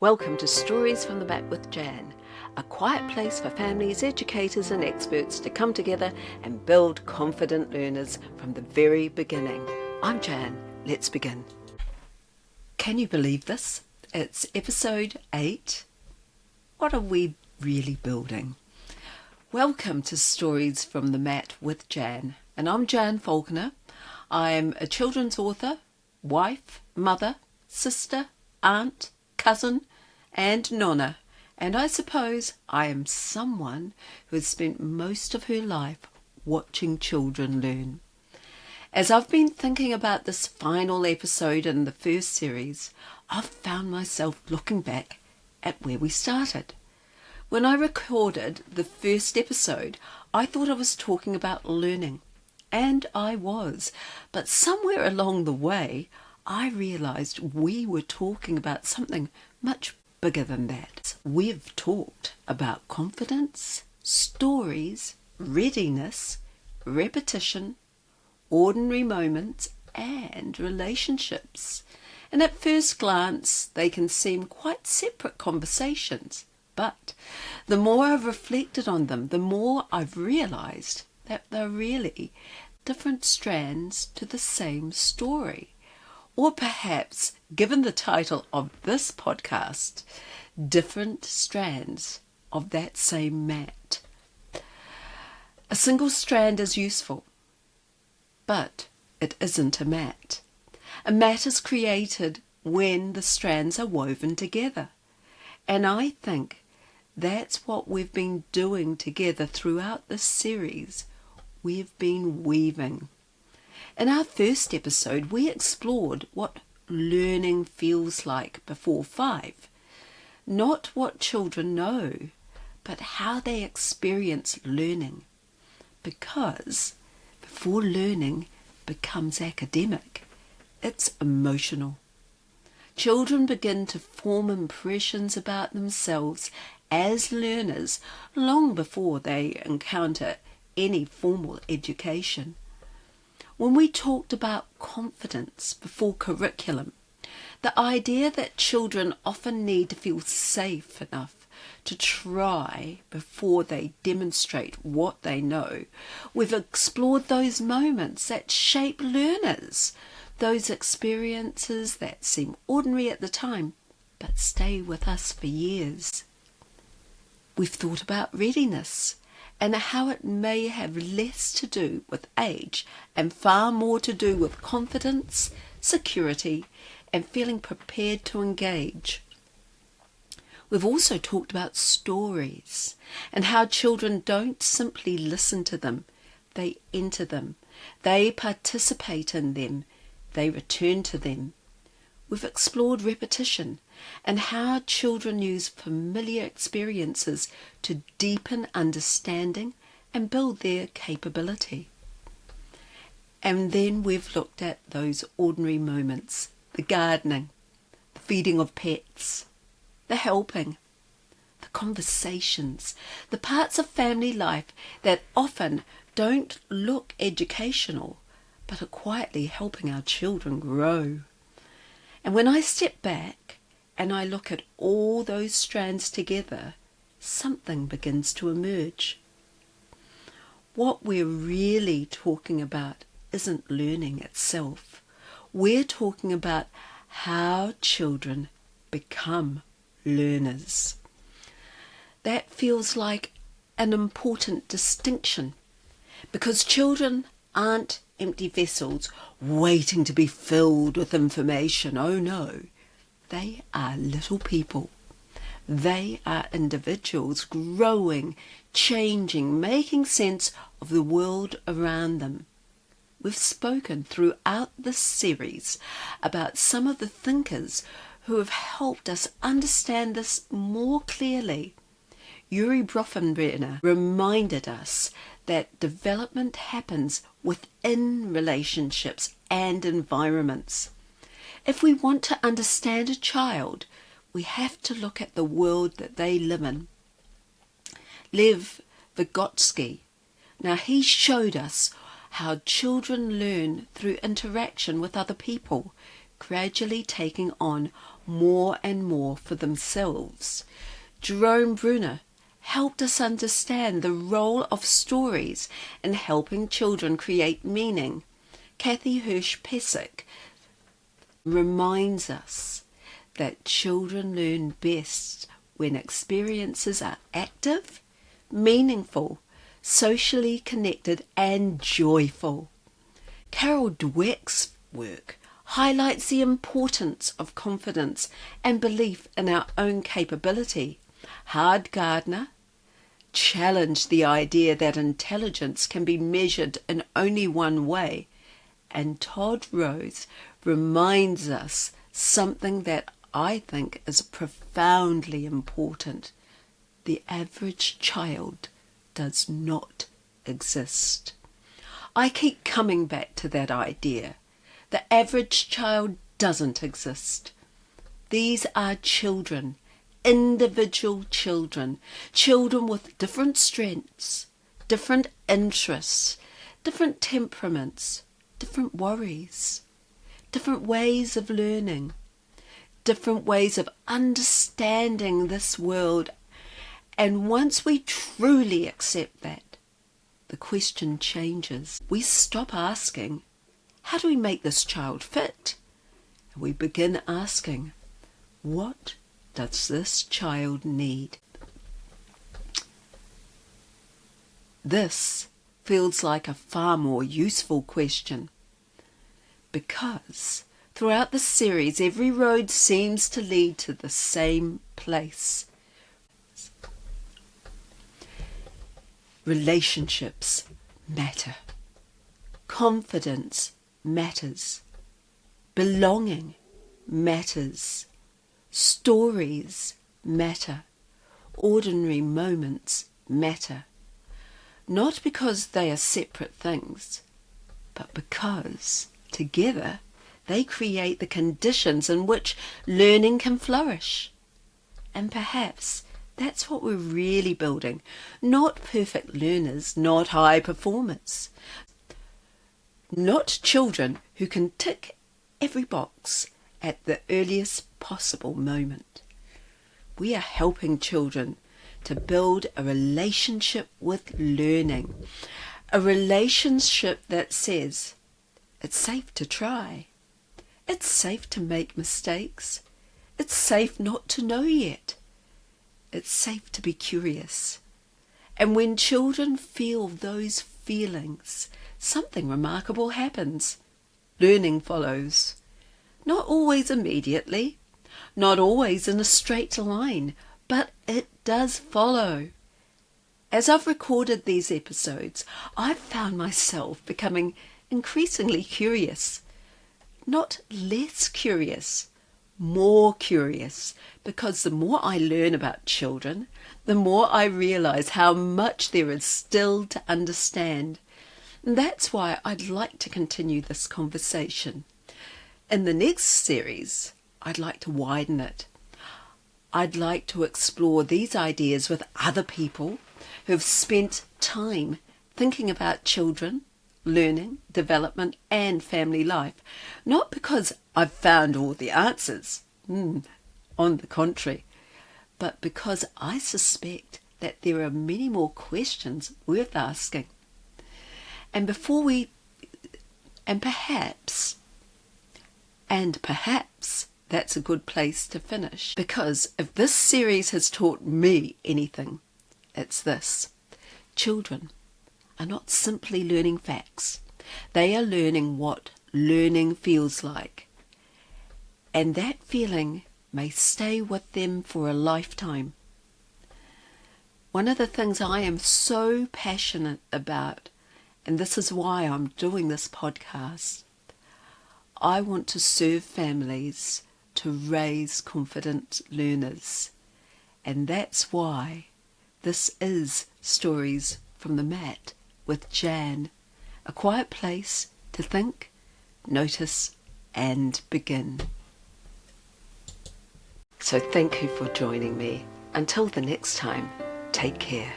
Welcome to Stories from the Mat with Jan, a quiet place for families, educators and experts to come together and build confident learners from the very beginning. I'm Jan, let's begin. Can you believe this? It's episode 8. What are we really building? Welcome to Stories from the Mat with Jan, and I'm Jan Falconer. I'm a children's author, wife, mother, sister, aunt, cousin and nonna, and I suppose I am someone who has spent most of her life watching children learn. As I've been thinking about this final episode in the first series, I've found myself looking back at where we started. When I recorded the first episode, I thought I was talking about learning, and I was, but somewhere along the way I realised we were talking about something much bigger than that. We've talked about confidence, stories, readiness, repetition, ordinary moments, and relationships. And at first glance, they can seem quite separate conversations. But the more I've reflected on them, the more I've realised that they're really different strands to the same story. Or perhaps, given the title of this podcast, different strands of that same mat. A single strand is useful, but it isn't a mat. A mat is created when the strands are woven together. And I think that's what we've been doing together throughout this series. We've been weaving. In our first episode, we explored what learning feels like before 5. Not what children know, but how they experience learning. Because before learning becomes academic, it's emotional. Children begin to form impressions about themselves as learners long before they encounter any formal education. When we talked about confidence before curriculum, the idea that children often need to feel safe enough to try before they demonstrate what they know, we've explored those moments that shape learners, those experiences that seem ordinary at the time but stay with us for years. We've thought about readiness and how it may have less to do with age and far more to do with confidence, security, and feeling prepared to engage. We've also talked about stories and how children don't simply listen to them, they enter them, they participate in them, they return to them. We've explored repetition and how children use familiar experiences to deepen understanding and build their capability. And then we've looked at those ordinary moments, the gardening, the feeding of pets, the helping, the conversations, the parts of family life that often don't look educational, but are quietly helping our children grow. And when I step back and I look at all those strands together, something begins to emerge. What we're really talking about isn't learning itself. We're talking about how children become learners. That feels like an important distinction, because children aren't empty vessels waiting to be filled with information. Oh no, they are little people. They are individuals growing, changing, making sense of the world around them. We've spoken throughout this series about some of the thinkers who have helped us understand this more clearly. Yuri Brofenbrenner reminded us that development happens within relationships and environments. If we want to understand a child, we have to look at the world that they live in. Lev Vygotsky, now he showed us how children learn through interaction with other people, gradually taking on more and more for themselves. Jerome Bruner helped us understand the role of stories in helping children create meaning. Kathy Hirsch-Pesic reminds us that children learn best when experiences are active, meaningful, socially connected and joyful. Carol Dweck's work highlights the importance of confidence and belief in our own capability. Hard Gardner challenged the idea that intelligence can be measured in only one way, and Todd Rose reminds us something that I think is profoundly important. The average child does not exist. I keep coming back to that idea. The average child doesn't exist. These are children, individual children, children with different strengths, different interests, different temperaments, different worries, different ways of learning, different ways of understanding this world. And once we truly accept that, the question changes. We stop asking, how do we make this child fit? And we begin asking, what does this child need? This feels like a far more useful question, because throughout the series every road seems to lead to the same place. Relationships matter. Confidence matters. Belonging matters. Stories matter. Ordinary moments matter. Not because they are separate things, but because together they create the conditions in which learning can flourish. And perhaps that's what we're really building. Not perfect learners, not high performers. Not children who can tick every box at the earliest possible moment. We are helping children to build a relationship with learning. A relationship that says, it's safe to try. It's safe to make mistakes. It's safe not to know yet. It's safe to be curious. And when children feel those feelings, something remarkable happens. Learning follows. Not always immediately, not always in a straight line, but it does follow. As I've recorded these episodes, I've found myself becoming increasingly curious. Not less curious, more curious, because the more I learn about children, the more I realise how much there is still to understand. And that's why I'd like to continue this conversation. In the next series, I'd like to widen it. I'd like to explore these ideas with other people who've spent time thinking about children, learning, development and family life. Not because I've found all the answers, on the contrary, but because I suspect that there are many more questions worth asking. And perhaps that's a good place to finish, because if this series has taught me anything, it's this. Children are not simply learning facts. They are learning what learning feels like. And that feeling may stay with them for a lifetime. One of the things I am so passionate about, and this is why I'm doing this podcast, I want to serve families to raise confident learners. And that's why this is Stories from the Mat with Jan, a quiet place to think, notice and begin. So thank you for joining me. Until the next time, take care.